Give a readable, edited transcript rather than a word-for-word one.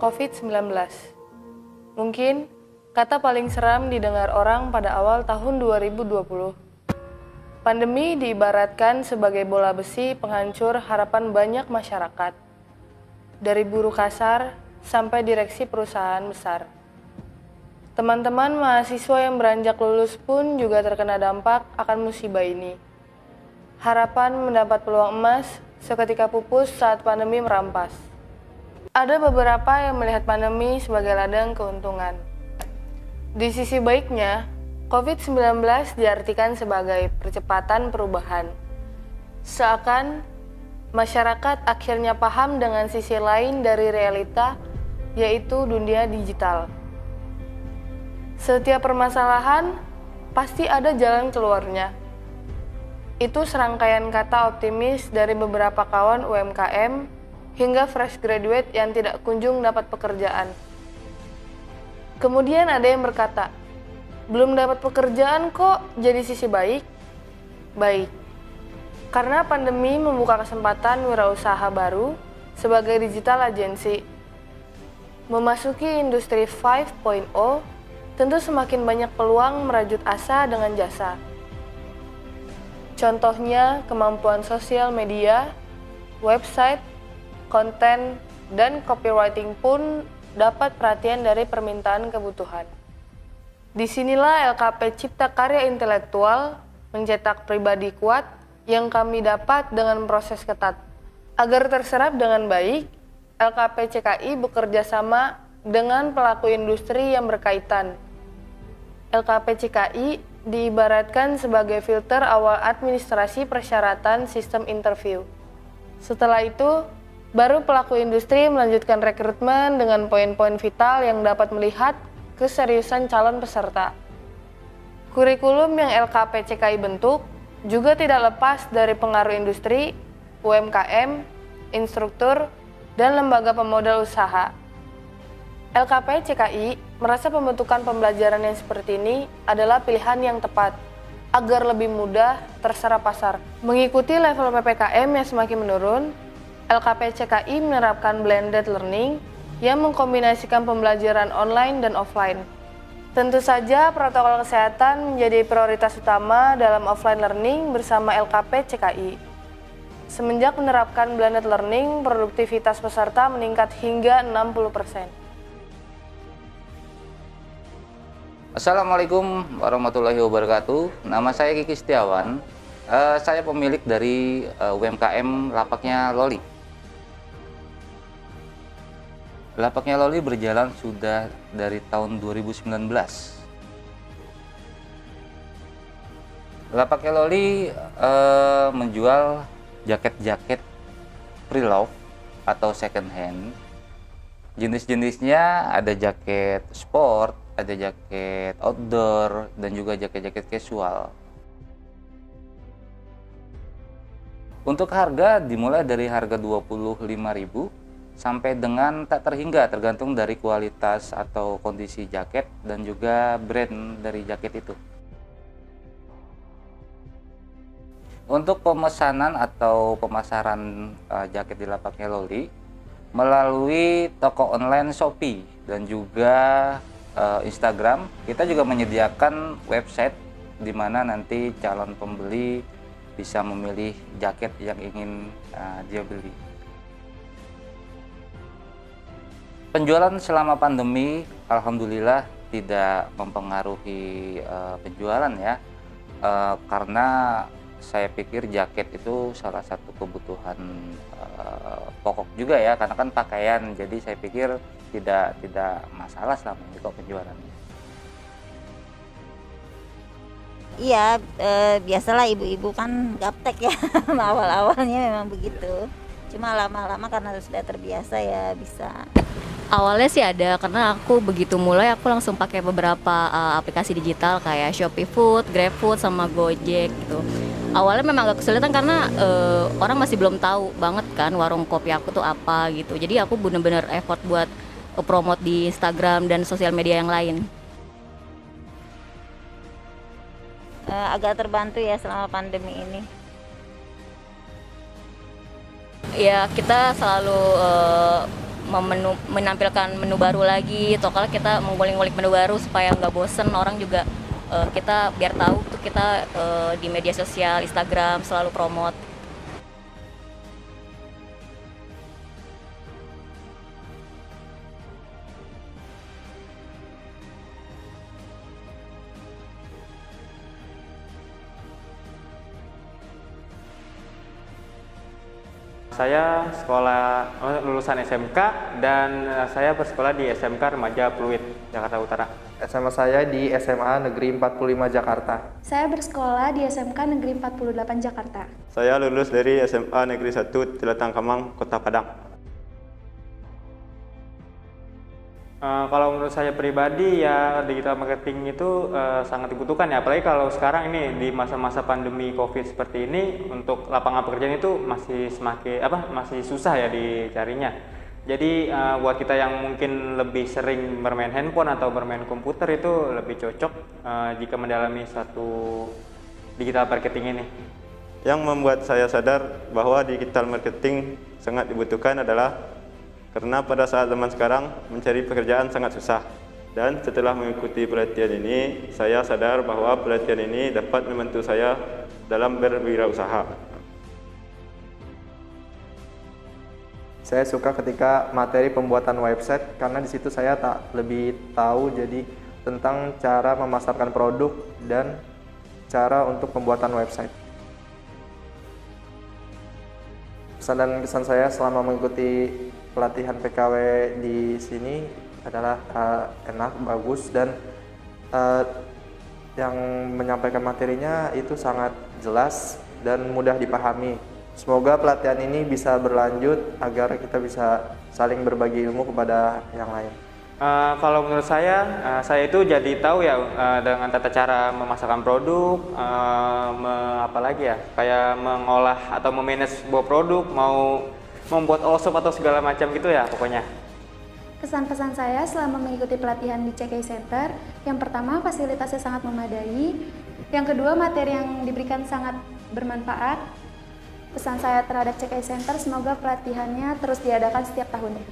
COVID-19. Mungkin kata paling seram didengar orang pada awal tahun 2020. Pandemi diibaratkan sebagai bola besi penghancur harapan banyak masyarakat, dari buruh kasar sampai direksi perusahaan besar. Teman-teman mahasiswa yang beranjak lulus pun juga terkena dampak akan musibah ini. Harapan mendapat peluang emas seketika pupus saat pandemi merampas. Ada beberapa yang melihat pandemi sebagai ladang keuntungan. Di sisi baiknya, COVID-19 diartikan sebagai percepatan perubahan. Seakan masyarakat akhirnya paham dengan sisi lain dari realita, yaitu dunia digital. Setiap permasalahan pasti ada jalan keluarnya. Itu serangkaian kata optimis dari beberapa kawan UMKM hingga fresh graduate yang tidak kunjung dapat pekerjaan. Kemudian ada yang berkata, belum dapat pekerjaan kok jadi sisi baik? Baik, karena pandemi membuka kesempatan wirausaha baru sebagai digital agency. Memasuki industri 5.0 tentu semakin banyak peluang merajut asa dengan jasa. Contohnya kemampuan sosial media, website, konten, dan copywriting pun dapat perhatian dari permintaan kebutuhan. Disinilah LKP Cipta Karya Intelektual mencetak pribadi kuat yang kami dapat dengan proses ketat. Agar terserap dengan baik, LKP CKI bekerja sama dengan pelaku industri yang berkaitan. LKP CKI diibaratkan sebagai filter awal administrasi persyaratan sistem interview. Setelah itu, baru pelaku industri melanjutkan rekrutmen dengan poin-poin vital yang dapat melihat keseriusan calon peserta. Kurikulum yang LKP CKI bentuk juga tidak lepas dari pengaruh industri, UMKM, instruktur, dan lembaga pemodal usaha. LKP CKI merasa pembentukan pembelajaran yang seperti ini adalah pilihan yang tepat agar lebih mudah terserap pasar. Mengikuti level PPKM yang semakin menurun, LKP CKI menerapkan blended learning yang mengkombinasikan pembelajaran online dan offline. Tentu saja protokol kesehatan menjadi prioritas utama dalam offline learning bersama LKP CKI. Semenjak menerapkan blended learning, produktivitas peserta meningkat hingga 60%. Assalamualaikum warahmatullahi wabarakatuh. Nama saya Kiki Setiawan. Saya pemilik dari UMKM Lapaknya Loli. Lapaknya Loli berjalan sudah dari tahun 2019. Lapaknya Loli menjual jaket-jaket pre-love atau second hand. Jenis-jenisnya ada jaket sport, ada jaket outdoor, dan juga jaket-jaket casual. Untuk harga dimulai dari harga 25.000 sampai dengan tak terhingga, tergantung dari kualitas atau kondisi jaket dan juga brand dari jaket itu. Untuk pemesanan atau pemasaran jaket di Lapaknya Loli melalui toko online Shopee dan juga Instagram, kita juga menyediakan website di mana nanti calon pembeli bisa memilih jaket yang ingin dia beli. Penjualan selama pandemi alhamdulillah tidak mempengaruhi penjualan ya, karena saya pikir jaket itu salah satu kebutuhan pokok juga ya, karena kan pakaian, jadi saya pikir tidak masalah selama ini kok penjualannya. Iya, biasalah ibu-ibu kan gaptek ya. Awal-awalnya memang begitu. Cuma lama-lama karena sudah terbiasa ya bisa. Awalnya sih ada, karena aku begitu mulai aku langsung pakai beberapa aplikasi digital kayak Shopee Food, GrabFood, sama Gojek gitu. Awalnya memang agak kesulitan karena orang masih belum tahu banget kan warung kopi aku tuh apa gitu. Jadi aku bener-bener effort buat promote di Instagram dan sosial media yang lain. Agak terbantu ya selama pandemi ini. Ya kita selalu menampilkan menu baru lagi, atau kalau kita mengulik-ngulik menu baru supaya nggak bosen, orang juga kita biar tahu tuh kita di media sosial Instagram selalu promote. Saya lulusan SMK dan saya bersekolah di SMK Remaja Pluit, Jakarta Utara. SMA saya di SMA Negeri 45 Jakarta. Saya bersekolah di SMK Negeri 48 Jakarta. Saya lulus dari SMA Negeri 1 Telatang Kamang, Kota Padang. Kalau menurut saya pribadi ya digital marketing itu sangat dibutuhkan ya, apalagi kalau sekarang ini di masa-masa pandemi COVID seperti ini, untuk lapangan pekerjaan itu masih susah ya dicarinya. Jadi buat kita yang mungkin lebih sering bermain handphone atau bermain komputer itu lebih cocok jika mendalami satu digital marketing ini. Yang membuat saya sadar bahwa digital marketing sangat dibutuhkan adalah karena pada saat zaman sekarang mencari pekerjaan sangat susah. Dan setelah mengikuti pelatihan ini, saya sadar bahwa pelatihan ini dapat membantu saya dalam berwirausaha. Saya suka ketika materi pembuatan website karena di situ saya tak lebih tahu jadi tentang cara memasarkan produk dan cara untuk pembuatan website. Pesan dan kesan saya selama mengikuti pelatihan PKW di sini adalah enak, bagus, dan yang menyampaikan materinya itu sangat jelas dan mudah dipahami. Semoga pelatihan ini bisa berlanjut agar kita bisa saling berbagi ilmu kepada yang lain. Kalau menurut saya itu jadi tahu ya dengan tata cara memasarkan produk, kayak mengolah atau memanage sebuah produk, mau membuat all shop atau segala macam gitu ya pokoknya. Pesan-pesan saya selama mengikuti pelatihan di CKI Center, yang pertama fasilitasnya sangat memadai, yang kedua materi yang diberikan sangat bermanfaat. Pesan saya terhadap CKI Center, semoga pelatihannya terus diadakan setiap tahunnya.